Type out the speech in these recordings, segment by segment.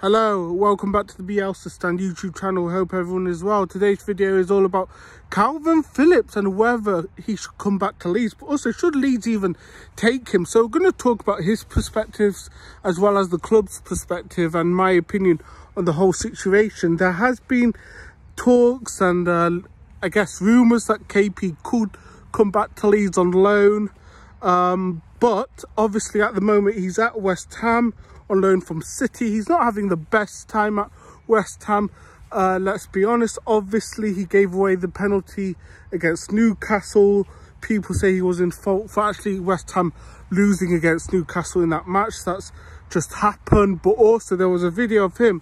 Hello, welcome back to the Bielsa Stand YouTube channel. Hope everyone is well. Today's video is all about Kalvin Phillips and whether he should come back to Leeds, but also should Leeds even take him. So we're going to talk about his perspectives as well as the club's perspective and my opinion on the whole situation. There has been talks and I guess rumours that KP could come back to Leeds on loan, but obviously at the moment he's at West Ham on loan from City. He's not having the best time at West Ham, let's be honest. Obviously he gave away the penalty against Newcastle. People say he was in fault for actually West Ham losing against Newcastle in that match. That's just happened. But also there was a video of him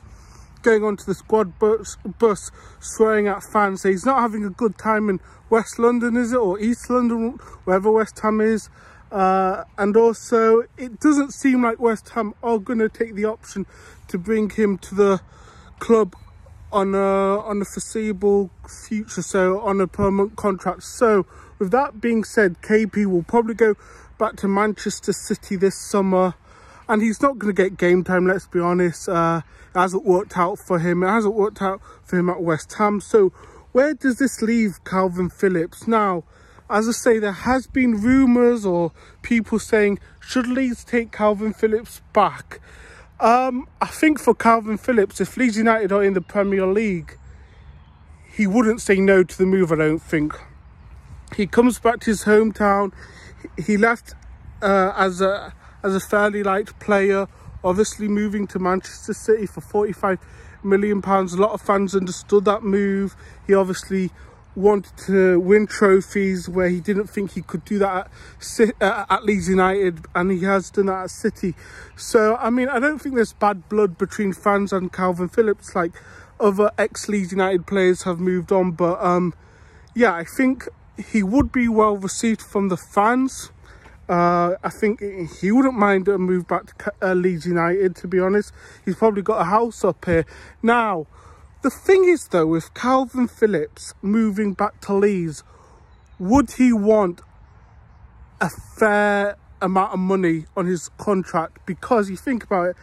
going onto the squad bus swearing at fans. So he's not having a good time in West London, is it, or East London, wherever West Ham is. And also it doesn't seem like West Ham are going to take the option to bring him to the club on a foreseeable future, so on a permanent contract. So with that being said, KP will probably go back to Manchester City this summer, and he's not going to get game time, let's be honest. It hasn't worked out for him. It hasn't worked out for him at West Ham. So where does this leave Kalvin Phillips now? As I say, there has been rumours or people saying, should Leeds take Kalvin Phillips back? I think for Kalvin Phillips, if Leeds United are in the Premier League, he wouldn't say no to the move, I don't think. He comes back to his hometown. He left as a fairly liked player, obviously moving to Manchester City for £45 million. A lot of fans understood that move. He obviously wanted to win trophies where he didn't think he could do that at Leeds United, and he has done that at City. So I mean, I don't think there's bad blood between fans and Kalvin Phillips like other ex-Leeds United players have moved on. But yeah, I think he would be well received from the fans. I think he wouldn't mind a move back to Leeds United, to be honest. He's probably got a house up here now. The thing is though, with Kalvin Phillips moving back to Leeds, would he want a fair amount of money on his contract? Because you think about it,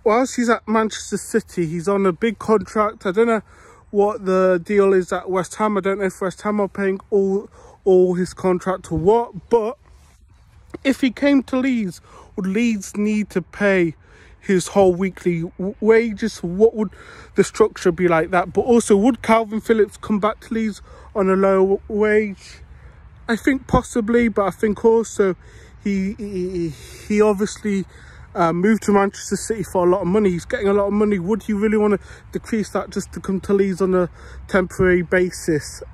whilst he's at Manchester City, he's on a big contract. I don't know what the deal is at West Ham. I don't know if West Ham are paying all his contract or what. But if he came to Leeds, would Leeds need to pay his whole weekly wages? What would the structure be like that? But also, would Kalvin Phillips come back to Leeds on a low wage? I think possibly, but I think also he obviously moved to Manchester City for a lot of money. He's getting a lot of money. Would he really want to decrease that just to come to Leeds on a temporary basis?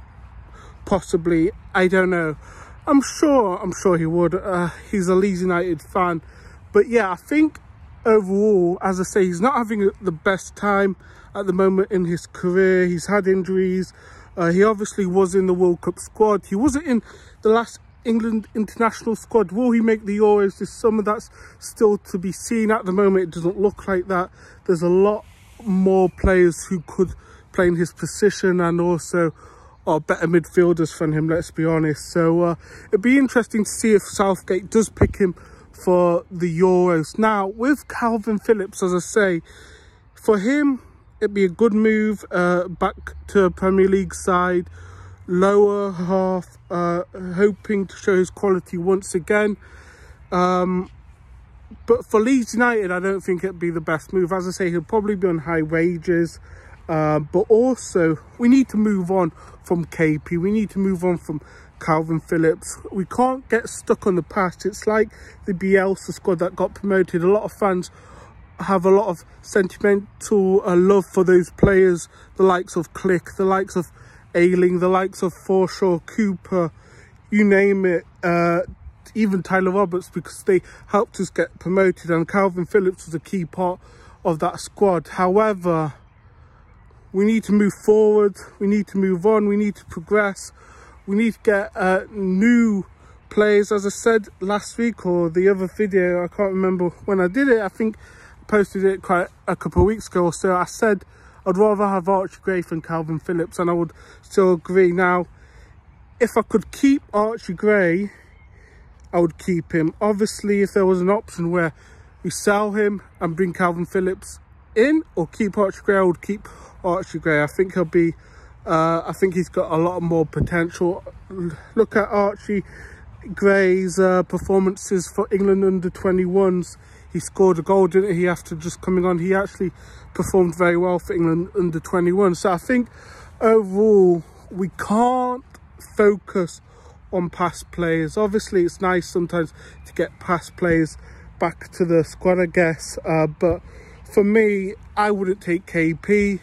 Possibly, I don't know. I'm sure he would. He's a Leeds United fan. But yeah, I think overall, as I say, he's not having the best time at the moment in his career. He's had injuries. He obviously was in the World Cup squad. He wasn't in the last England international squad. Will he make the Euros this summer? That's still to be seen. At the moment, it doesn't look like that. There's a lot more players who could play in his position and also are better midfielders than him, let's be honest. So it'd be interesting to see if Southgate does pick him for the Euros. Now, with Kalvin Phillips, as I say, for him, it'd be a good move back to a Premier League side, lower half, hoping to show his quality once again. But for Leeds United, I don't think it'd be the best move. As I say, he'll probably be on high wages. But also, we need to move on from KP. We need to move on from Kalvin Phillips. We can't get stuck on the past. It's like the Bielsa squad that got promoted. A lot of fans have a lot of sentimental love for those players, the likes of Click, the likes of Ayling, the likes of Forshaw, Cooper, you name it, even Tyler Roberts, because they helped us get promoted, and Kalvin Phillips was a key part of that squad. However, we need to move forward, we need to move on, we need to progress. We need to get new players. As I said last week or the other video, I can't remember when I did it. I think I posted it quite a couple of weeks ago or so. I said I'd rather have Archie Gray than Kalvin Phillips, and I would still agree. Now, if I could keep Archie Gray, I would keep him. Obviously, if there was an option where we sell him and bring Kalvin Phillips in or keep Archie Gray, I would keep Archie Gray. I think he'll be, I think he's got a lot more potential. Look at Archie Gray's performances for England under-21s. He scored a goal, didn't he, after just coming on? He actually performed very well for England under-21. So I think overall we can't focus on past players. Obviously it's nice sometimes to get past players back to the squad, I guess, but for me, I wouldn't take KP.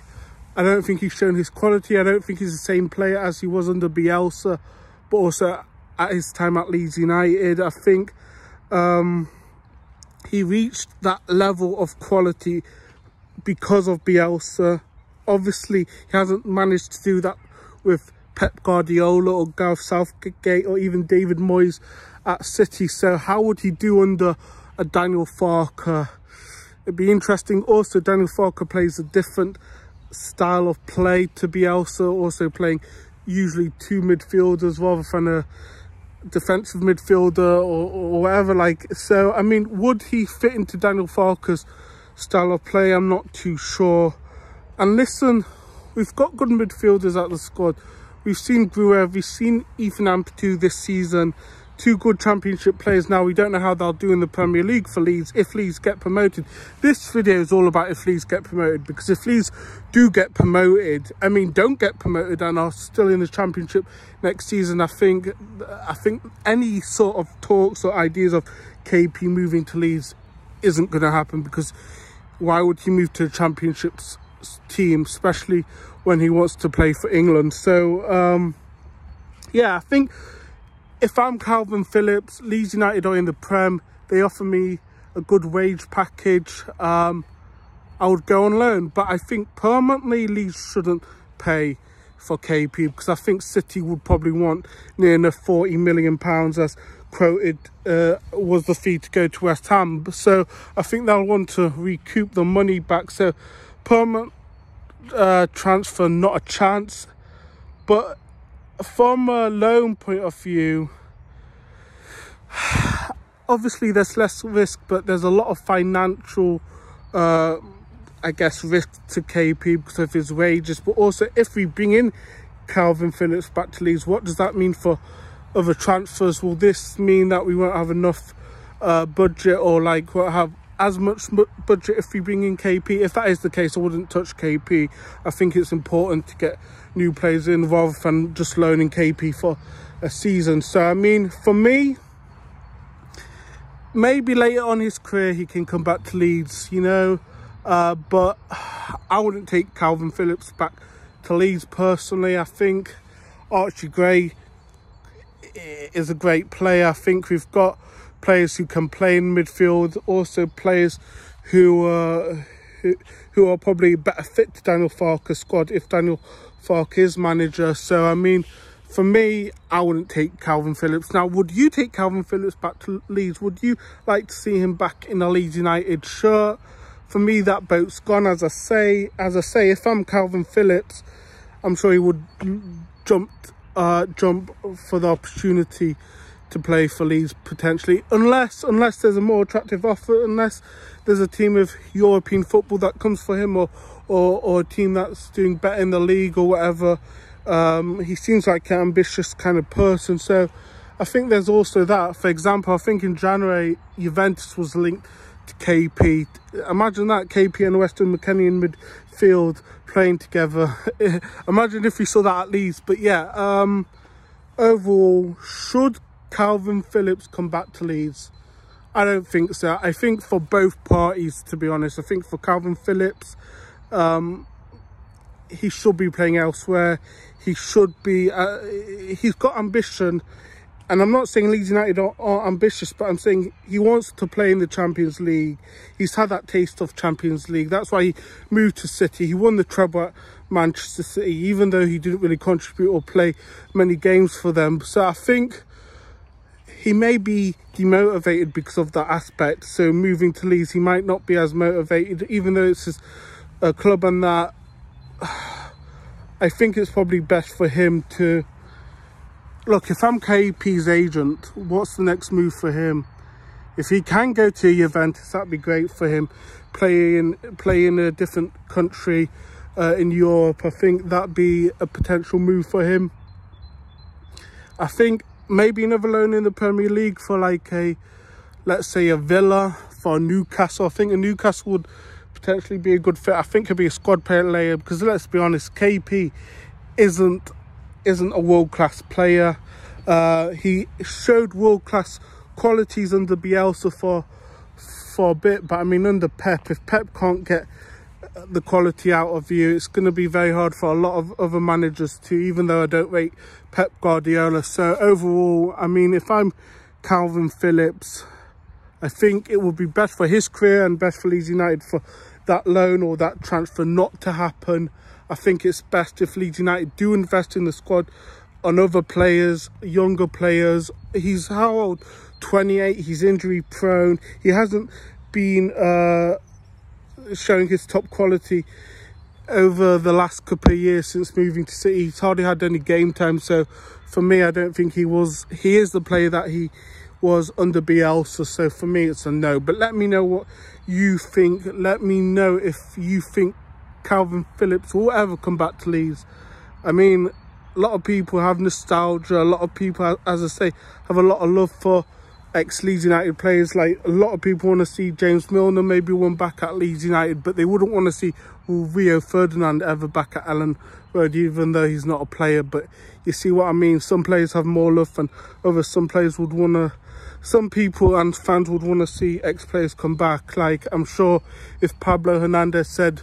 I don't think he's shown his quality. I don't think he's the same player as he was under Bielsa, but also at his time at Leeds United. I think he reached that level of quality because of Bielsa. Obviously, he hasn't managed to do that with Pep Guardiola or Gareth Southgate or even David Moyes at City. So how would he do under a Daniel Farke? It'd be interesting. Also, Daniel Farke plays a different style of play to Bielsa, also playing usually two midfielders rather than a defensive midfielder or whatever. Like, so I mean, would he fit into Daniel Farke's style of play? I'm not too sure. And listen, we've got good midfielders at the squad. We've seen Gruev, we've seen Ethan Ampadu this season. Two good championship players. Now, we don't know how they'll do in the Premier League for Leeds if Leeds get promoted. This video is all about if Leeds get promoted, because if Leeds do get promoted, I mean, don't get promoted and are still in the championship next season, I think any sort of talks or ideas of KP moving to Leeds isn't going to happen, because why would he move to the championships team, especially when he wants to play for England? So yeah, I think if I'm Kalvin Phillips, Leeds United are in the Prem, they offer me a good wage package, I would go on loan. But I think permanently Leeds shouldn't pay for KP, because I think City would probably want near enough £40 million as quoted was the fee to go to West Ham. So I think they'll want to recoup the money back. So permanent transfer, not a chance. But from a loan point of view, obviously there's less risk, but there's a lot of financial I guess risk to KP because of his wages. But also, if we bring in Kalvin Phillips back to Leeds, what does that mean for other transfers? Will this mean that we won't have enough budget, or like won't have as much budget if we bring in KP? If that is the case, I wouldn't touch KP. I think it's important to get new players in rather than just loaning KP for a season. So I mean, for me, maybe later on his career he can come back to Leeds, you know, but I wouldn't take Kalvin Phillips back to Leeds personally. I think Archie Gray is a great player. I think we've got players who can play in midfield, also players who are probably a better fit to Daniel Farke's squad if Daniel Farke is manager. So I mean, for me, I wouldn't take Kalvin Phillips. Now, would you take Kalvin Phillips back to Leeds? Would you like to see him back in a Leeds United shirt? For me, that boat's gone. As I say, if I'm Kalvin Phillips, I'm sure he would jump for the opportunity to play for Leeds potentially, unless there's a more attractive offer, unless there's a team of European football that comes for him, or a team that's doing better in the league or whatever. He seems like an ambitious kind of person, so I think there's also that. For example, I think in January Juventus was linked to KP. Imagine that, KP and Weston McKennie in midfield playing together. Imagine if we saw that at Leeds. But yeah, overall, should Kalvin Phillips come back to Leeds? I don't think so. I think for both parties, to be honest, I think for Kalvin Phillips, he should be playing elsewhere. He should be, he's got ambition. And I'm not saying Leeds United are ambitious, but I'm saying he wants to play in the Champions League. He's had that taste of Champions League. That's why he moved to City. He won the treble at Manchester City, even though he didn't really contribute or play many games for them. So I think he may be demotivated because of that aspect. So moving to Leeds, he might not be as motivated, even though it's his club and that. I think it's probably best for him to... Look, if I'm KP's agent, what's the next move for him? if he can go to Juventus, that'd be great for him. Play in a different country in Europe. I think that'd be a potential move for him. I think maybe another loan in the Premier League for like let's say a Villa, for Newcastle. I think a Newcastle would potentially be a good fit. I think he'd be a squad player because let's be honest, KP isn't a world-class player. He showed world-class qualities under Bielsa for a bit, but I mean under Pep, if Pep can't get the quality out of you, it's going to be very hard for a lot of other managers too, even though I don't rate Pep Guardiola. So overall, I mean, if I'm Kalvin Phillips, I think it would be best for his career and best for Leeds United for that loan or that transfer not to happen. I think it's best if Leeds United do invest in the squad on other players, younger players. He's how old? 28. He's injury prone. He hasn't been showing his top quality over the last couple of years since moving to City. He's hardly had any game time. So for me, I don't think he is the player that he was under Bielsa. So for me, it's a no. But let me know what you think. Let me know if you think Kalvin Phillips will ever come back to Leeds. I mean, a lot of people have nostalgia. A lot of people, as I say, have a lot of love for ex-Leeds United players. Like, a lot of people want to see James Milner maybe one back at Leeds United, but they wouldn't want to see Rio Ferdinand ever back at Ellen Road, even though he's not a player. But you see what I mean? Some players have more love than others. Some players would want to, some people and fans would want to see ex-players come back. Like, I'm sure if Pablo Hernandez said,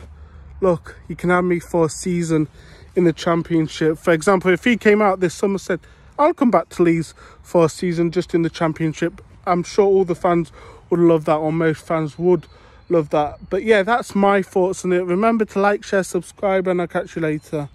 look, you can have me for a season in the Championship. For example, if he came out this summer and said, I'll come back to Leeds for a season just in the Championship, I'm sure all the fans would love that, or most fans would love that. But yeah, that's my thoughts on it. Remember to like, share, subscribe, and I'll catch you later.